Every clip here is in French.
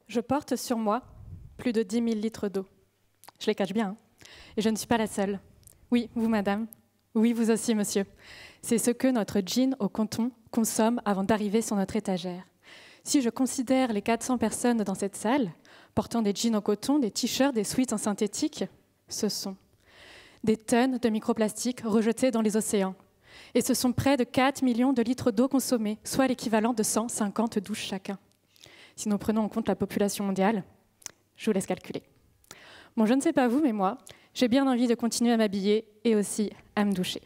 Je porte sur moi plus de 10 000 litres d'eau. Je les cache bien, hein. Et je ne suis pas la seule. Oui, vous, madame. Oui, vous aussi, monsieur. C'est ce que notre jean au coton consomme avant d'arriver sur notre étagère. Si je considère les 400 personnes dans cette salle, portant des jeans au coton, des t-shirts, des sweats en synthétique, ce sont des tonnes de microplastiques rejetés dans les océans. Et ce sont près de 4 millions de litres d'eau consommés, soit l'équivalent de 150 douches chacun. Si nous prenons en compte la population mondiale, je vous laisse calculer. Bon, je ne sais pas vous, mais moi, j'ai bien envie de continuer à m'habiller et aussi à me doucher.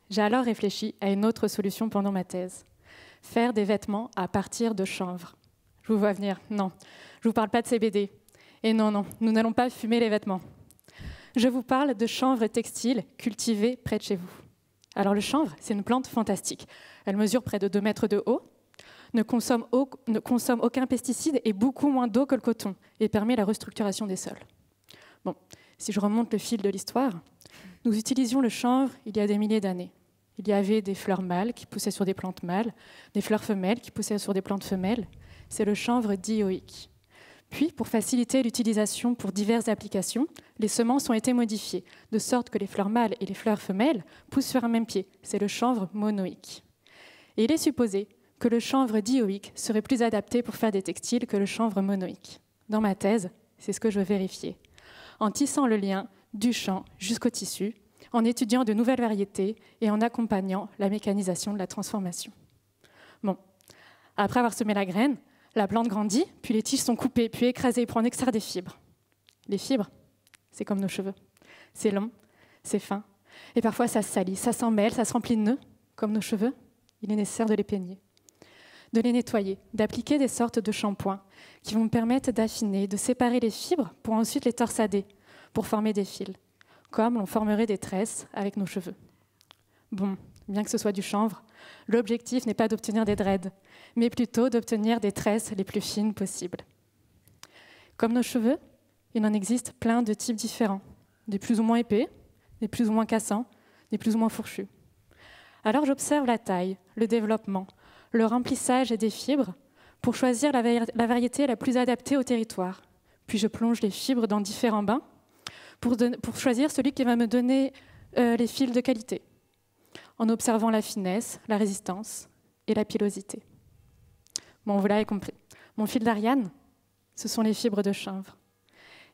J'ai alors réfléchi à une autre solution pendant ma thèse. Faire des vêtements à partir de chanvre. Je vous vois venir. Non, je ne vous parle pas de CBD. Et non, nous n'allons pas fumer les vêtements. Je vous parle de chanvre textile cultivée près de chez vous. Alors le chanvre, c'est une plante fantastique. Elle mesure près de 2 mètres de haut, ne consomme aucun pesticide et beaucoup moins d'eau que le coton et permet la restructuration des sols. Bon, si je remonte le fil de l'histoire, nous utilisions le chanvre il y a des milliers d'années. Il y avait des fleurs mâles qui poussaient sur des plantes mâles, des fleurs femelles qui poussaient sur des plantes femelles. C'est le chanvre dioïque. Puis, pour faciliter l'utilisation pour diverses applications, les semences ont été modifiées, de sorte que les fleurs mâles et les fleurs femelles poussent sur un même pied. C'est le chanvre monoïque. Et il est supposé que le chanvre dioïque serait plus adapté pour faire des textiles que le chanvre monoïque. Dans ma thèse, c'est ce que je veux vérifier. En tissant le lien du champ jusqu'au tissu, en étudiant de nouvelles variétés et en accompagnant la mécanisation de la transformation. Bon, après avoir semé la graine, la plante grandit, puis les tiges sont coupées, puis écrasées pour en extraire des fibres. Les fibres, c'est comme nos cheveux. C'est long, c'est fin, et parfois ça se salit, ça s'emmêle, ça se remplit de nœuds. Comme nos cheveux, il est nécessaire de les peigner, de les nettoyer, d'appliquer des sortes de shampoings qui vont permettre d'affiner, de séparer les fibres pour ensuite les torsader, pour former des fils, comme on formerait des tresses avec nos cheveux. Bon, bien que ce soit du chanvre, l'objectif n'est pas d'obtenir des dreads, mais plutôt d'obtenir des tresses les plus fines possibles. Comme nos cheveux, il en existe plein de types différents, des plus ou moins épais, des plus ou moins cassants, des plus ou moins fourchus. Alors j'observe la taille, le développement, le remplissage des fibres pour choisir la variété la plus adaptée au territoire. Puis je plonge les fibres dans différents bains pour choisir celui qui va me donner les fils de qualité, en observant la finesse, la résistance et la pilosité. Bon, vous l'avez compris. Mon fil d'Ariane, ce sont les fibres de chanvre.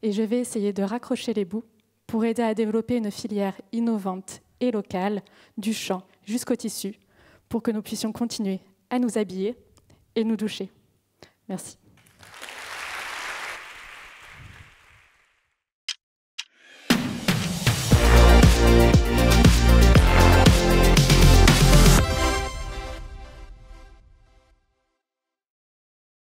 Et je vais essayer de raccrocher les bouts pour aider à développer une filière innovante et locale du champ jusqu'au tissu pour que nous puissions continuer à nous habiller et nous doucher. Merci.